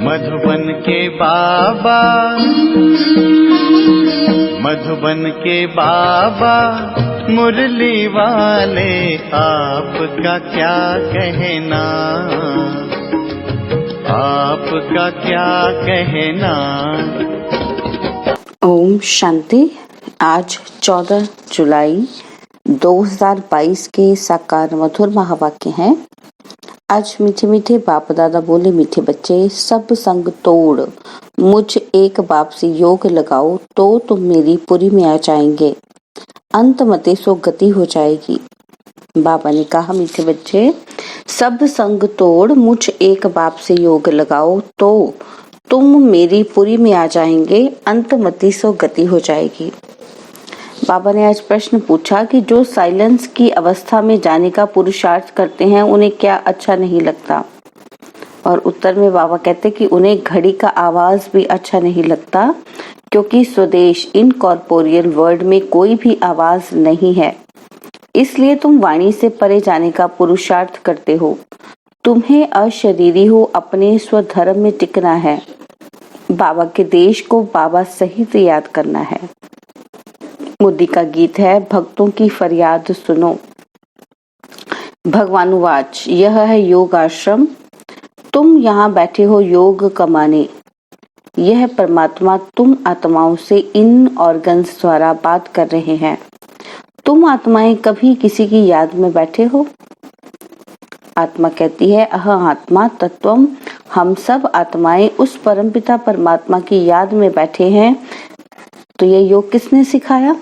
मधुबन के बाबा, मधुबन के बाबा मुरली वाले, आपका क्या कहना, आपका क्या कहना। ओम शांति। आज 14 जुलाई 2022 के साकार मधुर महावाक्य हैं। आज मीठे मीठे बाप दादा बोले, मीठे बच्चे सब संग तोड़, मुझ एक बाप से योग लगाओ तो तुम मेरी पुरी में आ जाएंगे, अंत मते सो गति हो जाएगी। बाबा ने कहा, मीठे बच्चे सब संग तोड़, मुझ एक बाप से योग लगाओ तो तुम मेरी पुरी में आ जाएंगे, अंत मति सो गति हो जाएगी। बाबा ने आज प्रश्न पूछा कि जो साइलेंस की अवस्था में जाने का पुरुषार्थ करते हैं उन्हें क्या अच्छा नहीं लगता। और उत्तर में बाबा कहते कि उन्हें घड़ी का आवाज भी अच्छा नहीं लगता, क्योंकि स्वदेश इनकॉर्पोरियल वर्ल्ड में कोई भी आवाज नहीं है। इसलिए तुम वाणी से परे जाने का पुरुषार्थ करते हो। तुम्हें अशरीरी हो अपने स्वधर्म में टिकना है। बाबा के देश को बाबा सहित याद करना है। मोदी का गीत है, भक्तों की फरियाद सुनो। भगवानुवाच, यह है योग आश्रम, तुम यहाँ बैठे हो योग कमाने। यह परमात्मा तुम आत्माओं से इन ऑर्गन्स द्वारा बात कर रहे हैं। तुम आत्माएं कभी किसी की याद में बैठे हो? आत्मा कहती है, अहं आत्मा तत्वम, हम सब आत्माएं उस परमपिता परमात्मा की याद में बैठे हैं। तो यह योग किसने सिखाया?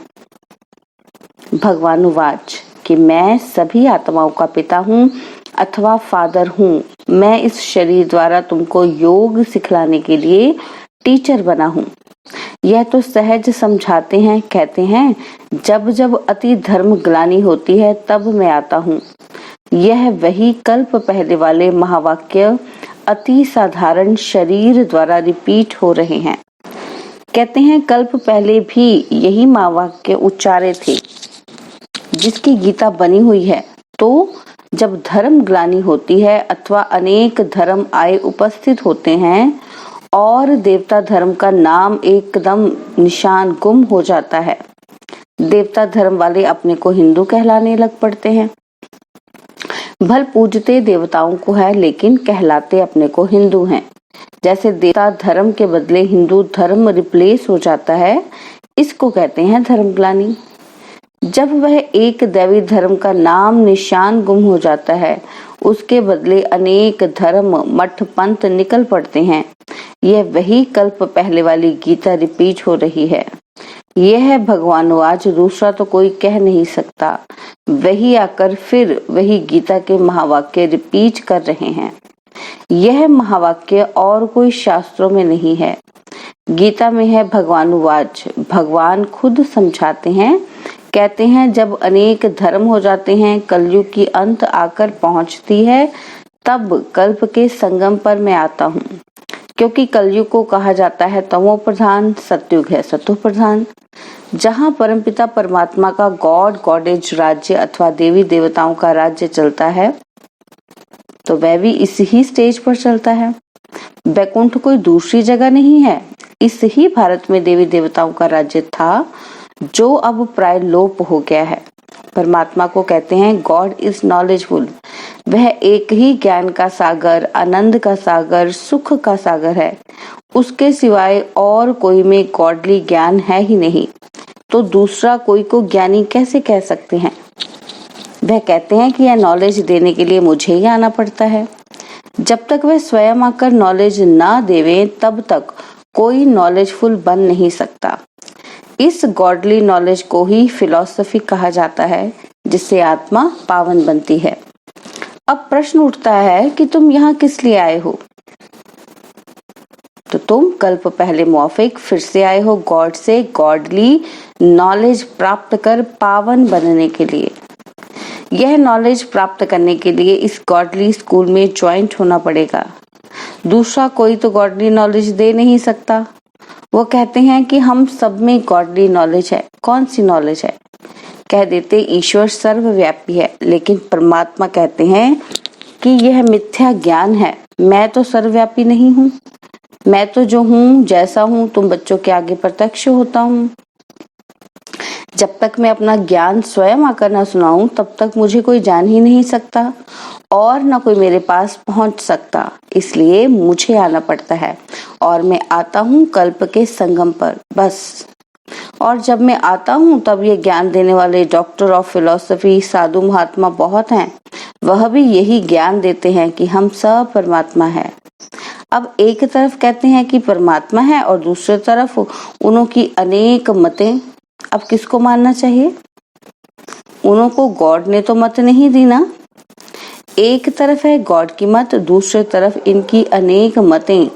भगवानुवाच कि मैं सभी आत्माओं का पिता हूँ अथवा फादर हूँ। मैं इस शरीर द्वारा तुमको योग सिखलाने के लिए टीचर बना हूँ। यह तो सहज समझाते हैं, कहते हैं जब जब अति धर्म ग्लानि होती है तब मैं आता हूँ। यह वही कल्प पहले वाले महावाक्य अति साधारण शरीर द्वारा रिपीट हो रहे हैं। कहते हैं कल्प पहले भी यही महावाक्य उच्चारे थे, जिसकी गीता बनी हुई है। तो जब धर्म ग्लानि होती है अथवा अनेक धर्म आए उपस्थित होते हैं और देवता धर्म का नाम एकदम निशान गुम हो जाता है, देवता धर्म वाले अपने को हिंदू कहलाने लग पड़ते हैं। भल पूजते देवताओं को है, लेकिन कहलाते अपने को हिंदू हैं। जैसे देवता धर्म के बदले हिंदू धर्म रिप्लेस हो जाता है, इसको कहते हैं धर्म ग्लानि। जब वह एक दैवी धर्म का नाम निशान गुम हो जाता है, उसके बदले अनेक धर्म मठ पंथ निकल पड़ते हैं। यह वही कल्प पहले वाली गीता रिपीट हो रही है। यह है भगवानुवाच, दूसरा तो कोई कह नहीं सकता। वही आकर फिर वही गीता के महावाक्य रिपीट कर रहे हैं। यह महावाक्य और कोई शास्त्रों में नहीं है, गीता में है। भगवानुवाच, भगवान खुद समझाते हैं, कहते हैं जब अनेक धर्म हो जाते हैं, कलयुग की अंत आकर पहुंचती है, तब कल्प के संगम पर मैं आता हूँ। क्योंकि कलयुग को कहा जाता है तमो प्रधान, सतयुग है सतो प्रधान। जहाँ परमपिता परमात्मा का गॉड गॉडेज राज्य अथवा देवी देवताओं का राज्य चलता है, तो वह भी इस ही स्टेज पर चलता है। वैकुंठ कोई दूसरी जगह नहीं है। इस ही भारत में देवी देवताओं का राज्य था, जो अब प्राय लोप हो गया है। परमात्मा को कहते हैं गॉड इज नॉलेजफुल। वह एक ही ज्ञान का सागर, आनंद का सागर, सुख का सागर है। उसके सिवाय और कोई में गॉडली ज्ञान है ही नहीं। तो दूसरा कोई को ज्ञानी कैसे कह सकते हैं? वह कहते हैं कि यह नॉलेज देने के लिए मुझे ही आना पड़ता है। जब तक वह स्वयं आकर नॉलेज ना देवे, तब तक कोई नॉलेजफुल बन नहीं सकता। इस गॉडली नॉलेज को ही फिलॉसफी कहा जाता है, जिससे आत्मा पावन बनती है। अब प्रश्न उठता है कि तुम यहाँ किस लिए आए हो? तो तुम कल्प पहले मौफिक फिर से आए हो गॉड से गॉडली नॉलेज प्राप्त कर पावन बनने के लिए। यह नॉलेज प्राप्त करने के लिए इस गॉडली स्कूल में ज्वाइंट होना पड़ेगा। दूसरा कोई तो गॉडली नॉलेज दे नहीं सकता। वो कहते हैं कि हम सब में गॉडली नॉलेज है। कौन सी नॉलेज है? कह देते ईश्वर सर्वव्यापी है, लेकिन परमात्मा कहते हैं कि यह मिथ्या ज्ञान है। मैं तो सर्वव्यापी नहीं हूँ। मैं तो जो हूँ, जैसा हूँ, तुम बच्चों के आगे प्रत्यक्ष होता हूँ। जब तक मैं अपना ज्ञान स्वयं आकर न सुनाऊं, तब तक मुझे कोई जान ही नहीं सकता और न कोई मेरे पास पहुंच सकता। इसलिए मुझे आना पड़ता है और मैं आता हूँ कल्प के संगम पर, बस। और जब मैं आता हूँ तब ये ज्ञान देने वाले डॉक्टर ऑफ फिलॉसफी, साधु महात्मा बहुत हैं। वह भी यही ज्ञान देते हैं कि हम सब परमात्मा है। अब एक तरफ कहते हैं कि परमात्मा है और दूसरी तरफ उन्हों की अनेक मतें। अब किसको मानना चाहिए? उन्हों को गॉड ने तो मत नहीं दी ना। एक तरफ है गॉड की मत, दूसरी तरफ इनकी अनेक मतें।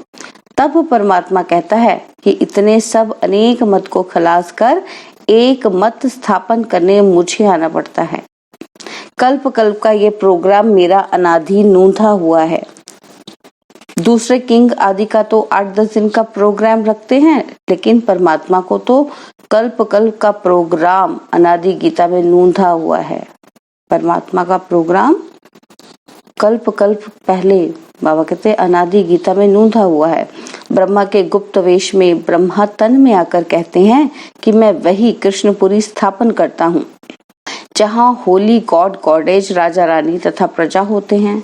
तब परमात्मा कहता है कि इतने सब अनेक मत को खलास कर एक मत स्थापन करने मुझे आना पड़ता है। कल्प कल्प का ये प्रोग्राम मेरा अनादि नूंधा हुआ है। दूसरे किंग आदि का तो 8-10 दिन का प्रोग्राम रखते हैं, लेकिन परमात्मा को तो कल्प कल्प का प्रोग्राम अनादि गीता में नूंधा हुआ है। परमात्मा का प्रोग्राम कल्प कल्प पहले, बाबा कहते हैं, अनादि गीता में नूंधा हुआ है। ब्रह्मा के गुप्त वेश में ब्रह्मा तन में आकर कहते हैं कि मैं वही कृष्णपुरी स्थापन करता हूँ, जहाँ होली गॉड गॉडेज, राजा रानी तथा प्रजा होते हैं।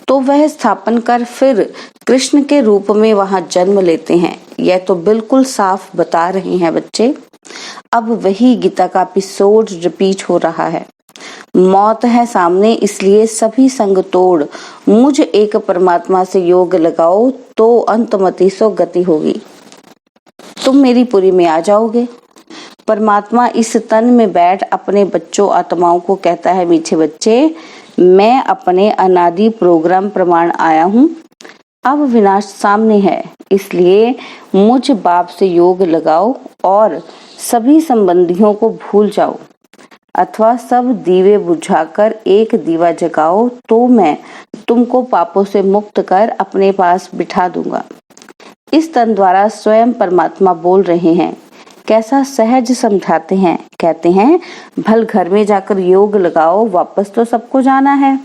तो वह स्थापन कर फिर कृष्ण के रूप में वहां जन्म लेते हैं। यह तो बिल्कुल साफ बता रहे हैं बच्चे। अब वही गीता का एपिसोड रिपीट हो रहा है। मौत है सामने, इसलिए सभी संग तोड़ मुझ एक परमात्मा से योग लगाओ, तो अंतमति सो गति होगी। तुम मेरी पुरी में आ जाओगे। परमात्मा इस तन में बैठ अपने बच्चों आत्माओं को कहता है, मीठे बच्चे, मैं अपने अनादि प्रोग्राम प्रमाण आया हूँ। अब विनाश सामने है, इसलिए मुझ बाप से योग लगाओ और सभी संबंधियों को भूल जाओ, अथवा सब दीवे बुझाकर एक दीवा जगाओ, तो मैं तुमको पापों से मुक्त कर अपने पास बिठा दूंगा। इस तन द्वारा स्वयं परमात्मा बोल रहे हैं। कैसा सहज समझाते हैं। कहते हैं, भल घर में जाकर योग लगाओ, वापस तो सबको जाना है।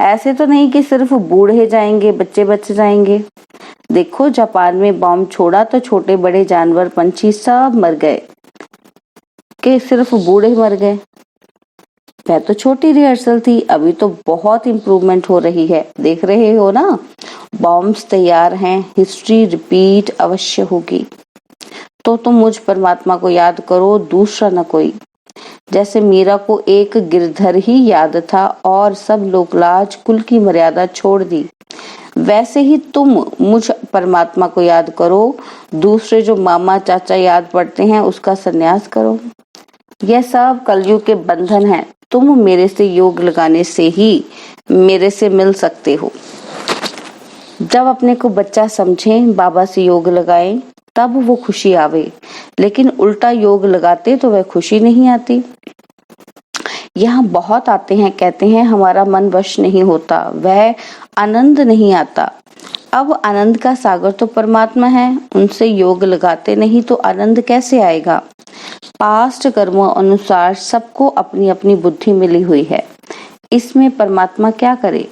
ऐसे तो नहीं कि सिर्फ बूढ़े जाएंगे, बच्चे बच जाएंगे। देखो, जापान में बॉम्ब छोड़ा तो छोटे बड़े जानवर पंछी सब मर गए, कि सिर्फ बूढ़े मर गए। वह तो छोटी रिहर्सल थी, अभी तो बहुत इम्प्रूवमेंट हो रही है। देख रहे हो ना, बॉम्ब्स तैयार हैं, हिस्ट्री रिपीट अवश्य होगी। तो तुम मुझ परमात्मा को याद करो, दूसरा न कोई। जैसे मीरा को एक गिरधर ही याद था और सब लोकलाज कुल की मर्यादा छोड़ दी, वैसे ही तुम मुझ परमात्मा को याद करो। दूसरे जो मामा चाचा याद पड़ते हैं, उसका संन्यास करो। यह सब कलयुग के बंधन है। तुम मेरे से योग लगाने से ही मेरे से मिल सकते हो। जब अपने को बच्चा समझें, बाबा से योग लगाएं, तब वो खुशी आवे। लेकिन उल्टा योग लगाते तो वह खुशी नहीं आती। यहाँ बहुत आते हैं, कहते हैं हमारा मन वश नहीं होता, वह आनंद नहीं आता। अब आनंद का सागर तो परमात्मा है, उनसे योग लगाते नहीं तो आनंद कैसे आएगा। पास्ट कर्मों अनुसार सबको अपनी अपनी बुद्धि मिली हुई है, इसमें परमात्मा क्या करे।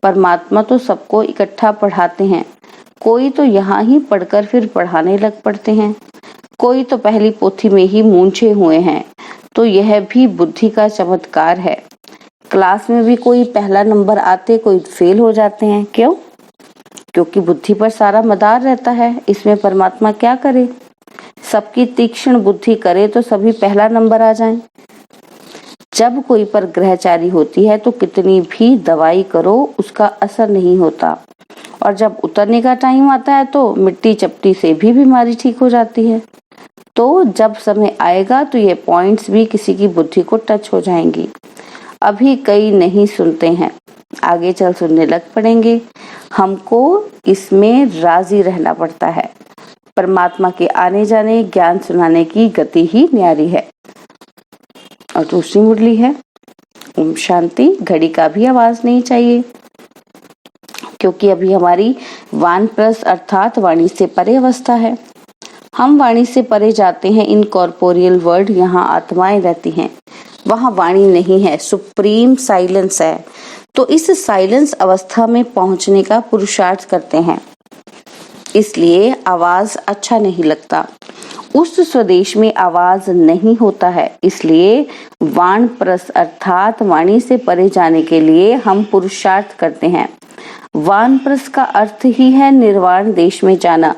परमात्मा तो सबको इकट्ठा पढ़ाते हैं। कोई तो यहाँ ही पढ़कर फिर पढ़ाने लग पड़ते हैं, कोई तो पहली पोथी में ही मूंझे हुए हैं। तो यह भी बुद्धि का चमत्कार है। क्लास में भी कोई पहला नंबर आते, कोई फेल हो जाते हैं। क्यों? क्योंकि बुद्धि पर सारा मदार रहता है। इसमें परमात्मा क्या करे। सबकी तीक्ष्ण बुद्धि करे तो सभी पहला नंबर आ जाएं। जब कोई पर ग्रहचारी होती है तो कितनी भी दवाई करो, उसका असर नहीं होता। और जब उतरने का टाइम आता है तो मिट्टी चपटी से भी बीमारी ठीक हो जाती है। तो जब समय आएगा तो ये पॉइंट्स भी किसी की बुद्धि को टच हो जाएंगी। अभी कई नहीं सुनते हैं, आगे चल सुनने लग पड़ेंगे। हमको इसमें राजी रहना पड़ता है। परमात्मा के आने जाने, ज्ञान सुनाने की गति ही न्यारी है। और दूसरी मुरली है ओम शांति। घड़ी का भी आवाज नहीं चाहिए, क्योंकि अभी हमारी वानप्रस्थ अर्थात वाणी से परे अवस्था है। हम वाणी से परे जाते हैं, इनकॉर्पोरियल वर्ल्ड। यहाँ आत्माएं रहती हैं, वहाँ वाणी नहीं है, सुप्रीम साइलेंस है। तो इस साइलेंस अवस्था में पहुंचने का पुरुषार्थ करते हैं। इसलिए आवाज अच्छा नहीं लगता। उस स्वदेश में आवाज नहीं होता है, इसलिए वानप्रस्थ अर्थात वाणी से परे जाने के लिए हम पुरुषार्थ करते हैं। वानप्रस्थ का अर्थ ही है निर्वाण देश में जाना,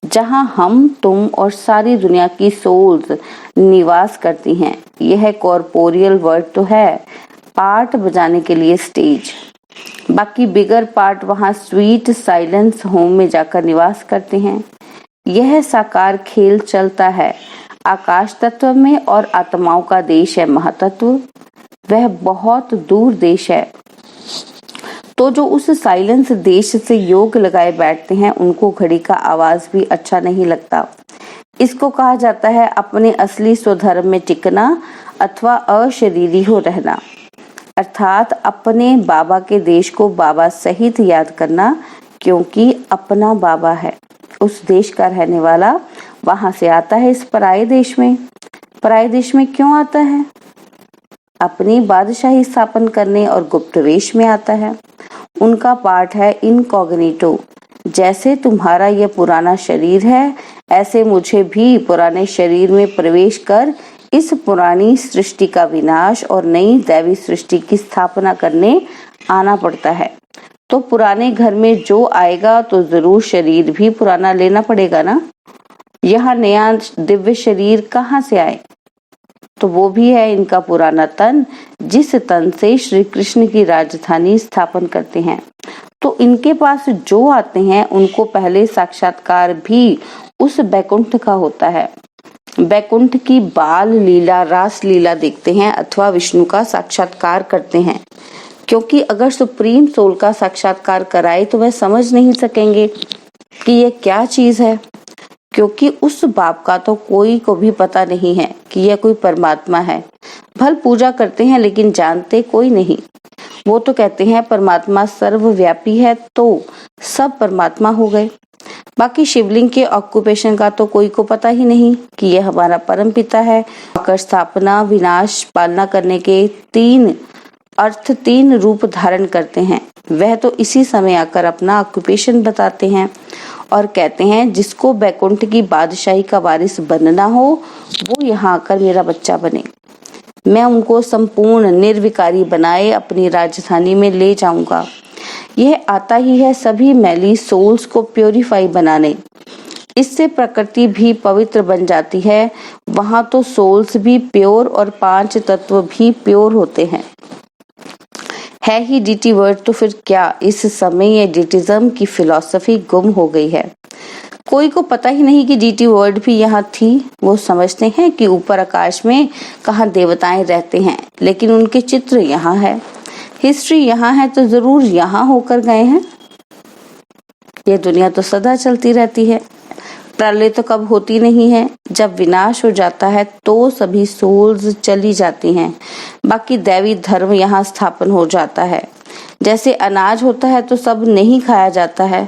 जहां हम, तुम और सारी दुनिया की सोल्स निवास करती हैं। यह कॉर्पोरियल वर्ड तो है, पार्ट बजाने के लिए स्टेज। बाकी बिगर पार्ट वहां स्वीट साइलेंस होम में जाकर निवास करते हैं। यह साकार खेल चलता है आकाश तत्व में, और आत्माओं का देश है महातत्व। वह बहुत दूर देश है। तो जो उस साइलेंस देश से योग लगाए बैठते हैं, उनको घड़ी का आवाज भी अच्छा नहीं लगता। इसको कहा जाता है अपने असली स्वधर्म में टिकना अथवा अशरीरी हो रहना, अर्थात अपने बाबा के देश को बाबा सहित याद करना, क्योंकि अपना बाबा है। उस देश का रहने वाला वहां से आता है इस पराये देश में। पराये देश में क्यों आता है? अपनी बादशाही स्थापन करने और गुप्त वेश में आता है। उनका पाठ है इनकॉग्निटो। जैसे तुम्हारा यह पुराना शरीर है, ऐसे मुझे भी पुराने शरीर में प्रवेश कर इस पुरानी सृष्टि का विनाश और नई दैवी सृष्टि की स्थापना करने आना पड़ता है। तो पुराने घर में जो आएगा तो जरूर शरीर भी पुराना लेना पड़ेगा ना। यहाँ नया दिव्य शरीर कहाँ से आए? तो वो भी है इनका पुराना तन, जिस तन से श्री कृष्ण की राजधानी स्थापन करते हैं। तो इनके पास जो आते हैं उनको पहले साक्षात्कार भी उस बैकुंठ का होता है। बैकुंठ की बाल लीला, रास लीला देखते हैं अथवा विष्णु का साक्षात्कार करते हैं, क्योंकि अगर सुप्रीम सोल का साक्षात्कार कराए तो वह समझ नहीं सकेंगे कि ये क्या चीज है, क्योंकि उस बाप का तो कोई को भी पता नहीं है कि यह कोई परमात्मा है। भल पूजा करते हैं लेकिन जानते कोई नहीं। वो तो कहते हैं परमात्मा सर्वव्यापी है, तो सब परमात्मा हो गए। बाकी शिवलिंग के ऑक्यूपेशन का तो कोई को पता ही नहीं कि यह हमारा परम पिता है। आकर स्थापना, विनाश, पालना करने के तीन अर्थ, तीन रूप धारण करते हैं। वह तो इसी समय आकर अपना ऑक्यूपेशन बताते हैं और कहते हैं जिसको बैकुंठ की बादशाही का वारिस बनना हो वो यहाँ आकर मेरा बच्चा बने। मैं उनको संपूर्ण निर्विकारी बनाए अपनी राजधानी में ले जाऊंगा। यह आता ही है सभी मैली सोल्स को प्योरीफाई बनाने। इससे प्रकृति भी पवित्र बन जाती है। वहां तो सोल्स भी प्योर और पांच तत्व भी प्योर होते हैं। है ही डीटी वर्ड, तो फिर क्या इस समय ये डीटिज्म की फिलॉसफी गुम हो गई है? कोई को पता ही नहीं कि डीटी वर्ड भी यहाँ थी। वो समझते हैं कि ऊपर आकाश में कहाँ देवताएं रहते हैं, लेकिन उनके चित्र यहाँ है, हिस्ट्री यहाँ है, तो जरूर यहाँ होकर गए हैं। ये दुनिया तो सदा चलती रहती है। प्रलय तो कब होती नहीं है। जब विनाश हो जाता है तो सभी सोल्स चली जाती हैं। बाकी दैवी धर्म यहाँ स्थापन हो जाता है। जैसे अनाज होता है तो सब नहीं खाया जाता है,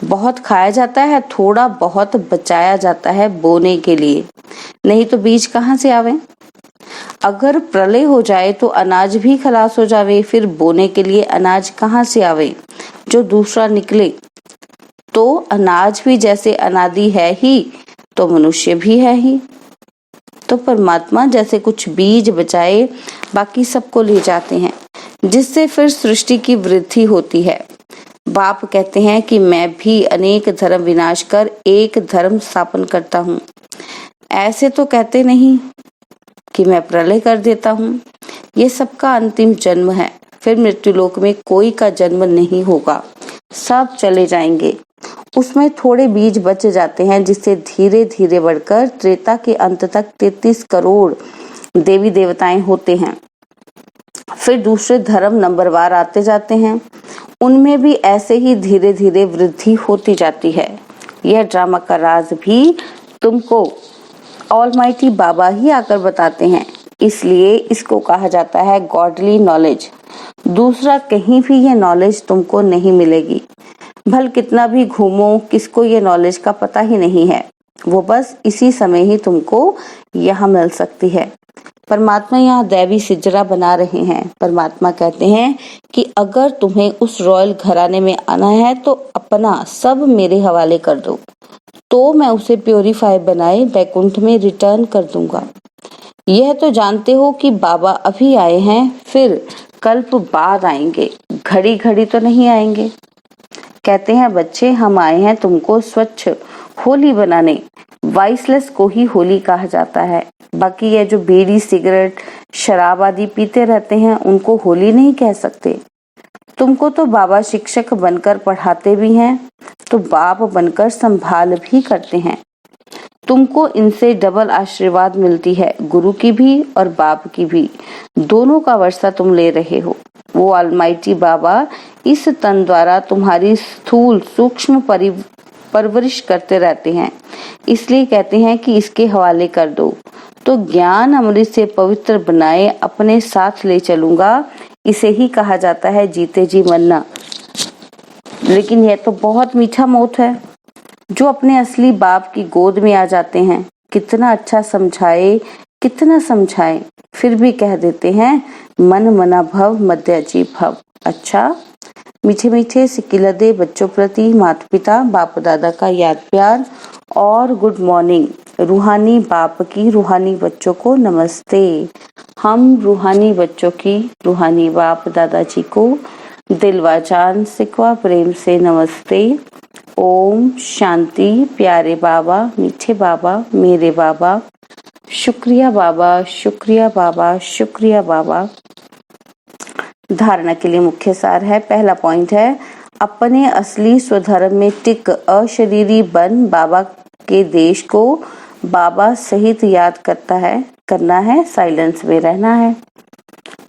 बहुत खाया जाता है, थोड़ा बहुत बचाया जाता है बोने के लिए, नहीं तो बीज कहाँ से आवे। अगर प्रलय हो जाए तो अनाज भी खलास हो जावे, फिर बोने के लिए अनाज कहाँ से आवे जो दूसरा निकले। तो अनाज भी जैसे अनादि है ही, तो मनुष्य भी है ही। तो परमात्मा जैसे कुछ बीज बचाए बाकी सबको ले जाते हैं, जिससे फिर सृष्टि की वृद्धि होती है। बाप कहते हैं कि मैं भी अनेक धर्म विनाश कर एक धर्म स्थापन करता हूँ। ऐसे तो कहते नहीं कि मैं प्रलय कर देता हूँ। ये सबका अंतिम जन्म है, फिर मृत्युलोक में कोई का जन्म नहीं होगा, सब चले जाएंगे। उसमें थोड़े बीज बच जाते हैं, जिससे धीरे धीरे बढ़कर त्रेता के अंत तक 33 करोड़ देवी देवताएं होते हैं। फिर दूसरे धर्म नंबरवार आते जाते हैं, उनमें भी ऐसे ही धीरे धीरे वृद्धि होती जाती है। यह ड्रामा का राज भी तुमको ऑलमाइटी बाबा ही आकर बताते हैं, इसलिए इसको कहा जाता है गॉडली नॉलेज। दूसरा कहीं भी यह नॉलेज तुमको नहीं मिलेगी। भल कितना भी घूमो, किसको ये नॉलेज का पता ही नहीं है। वो बस इसी समय ही तुमको यहाँ मिल सकती है। परमात्मा यहाँ दैवी सिजरा बना रहे हैं। परमात्मा कहते हैं कि अगर तुम्हें उस रॉयल घराने में आना है तो अपना सब मेरे हवाले कर दो, तो मैं उसे प्योरीफाई बनाए बैकुंठ में रिटर्न कर दूंगा। यह तो जानते हो कि बाबा अभी आए हैं, फिर कल्प बाद आएंगे, घड़ी घड़ी तो नहीं आएंगे। कहते हैं बच्चे, हम आए हैं तुमको स्वच्छ होली बनाने। वाइसलेस को ही होली कहा जाता है। बाकी ये जो बीड़ी सिगरेट शराब आदि पीते रहते हैं उनको होली नहीं कह सकते। तुमको तो बाबा शिक्षक बनकर पढ़ाते भी हैं, तो बाप बनकर संभाल भी करते हैं। तुमको इनसे डबल आशीर्वाद मिलती है, गुरु की भी और बाप की भी। दोनों का वर्षा तुम ले रहे हो। वो ऑलमाइटी बाबा इस तन द्वारा तुम्हारी स्थूल सूक्ष्म परवरिश करते रहते हैं। इसलिए कहते हैं कि इसके हवाले कर दो, तो ज्ञान अमृत से पवित्र बनाए अपने साथ ले चलूंगा। इसे ही कहा जाता है जीते जी मरना। लेकिन यह तो बहुत मीठा मौत है। जो अपने असली बाप की गोद में आ जाते हैं, कितना अच्छा समझाए कितना समझाए, फिर भी कह देते हैं मन मना भव मध्याजी भव। अच्छा, मीठे मीठे सिकिलदे बच्चों प्रति माता पिता बाप दादा का याद प्यार और गुड मॉर्निंग। रूहानी बाप की रूहानी बच्चों को नमस्ते। हम रूहानी बच्चों की रूहानी बाप दादाजी को दिलवा जान सिकवा प्रेम से नमस्ते। ओम शांति। प्यारे बाबा, मीठे बाबा, मेरे बाबा, शुक्रिया बाबा, शुक्रिया बाबा, शुक्रिया बाबा। धारणा के लिए मुख्य सार है। पहला पॉइंट है, अपने असली स्वधर्म में टिक अशरीरी बन बाबा के देश को बाबा सहित याद करना है, साइलेंस में रहना है।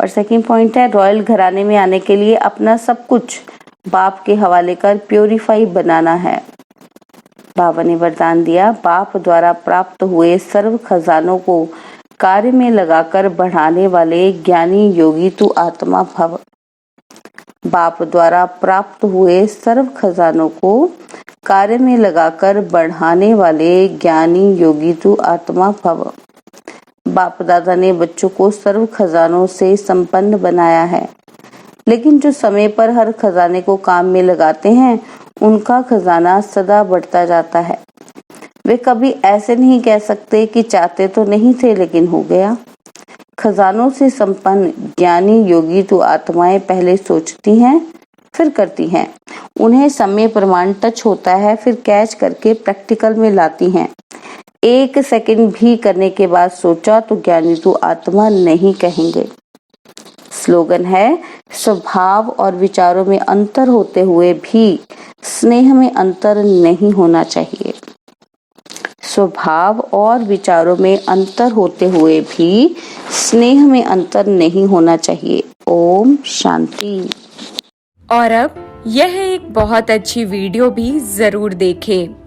और सेकंड पॉइंट है, रॉयल घराने में आने के लिए अपना सब कुछ बाप के हवाले कर प्योरीफाई बनाना है। बाबा ने वरदान दिया, बाप द्वारा प्राप्त हुए सर्व खजानों को कार्य में लगाकर बढ़ाने वाले ज्ञानी योगी तू आत्मा भव। बाप द्वारा प्राप्त हुए सर्व खजानों को कार्य में लगाकर बढ़ाने वाले ज्ञानी योगी तू आत्मा भव। बाप दादा ने बच्चों को सर्व खजानों से संपन्न बनाया है, लेकिन जो समय पर हर खजाने को काम में लगाते हैं उनका खजाना सदा बढ़ता जाता है। वे कभी ऐसे नहीं कह सकते कि चाहते तो नहीं थे लेकिन हो गया। खजानों से संपन्न ज्ञानी योगी तो आत्माएं पहले सोचती हैं फिर करती हैं। उन्हें समय प्रमाण टच होता है, फिर कैच करके प्रैक्टिकल में लाती हैं। एक सेकंड भी करने के बाद सोचा तो ज्ञानी तो आत्मा नहीं कहेंगे। स्लोगन है, स्वभाव और विचारों में अंतर होते हुए भी स्नेह में अंतर नहीं होना चाहिए। स्वभाव और विचारों में अंतर होते हुए भी स्नेह में अंतर नहीं होना चाहिए। ओम शांति। और अब यह एक बहुत अच्छी वीडियो भी जरूर देखें।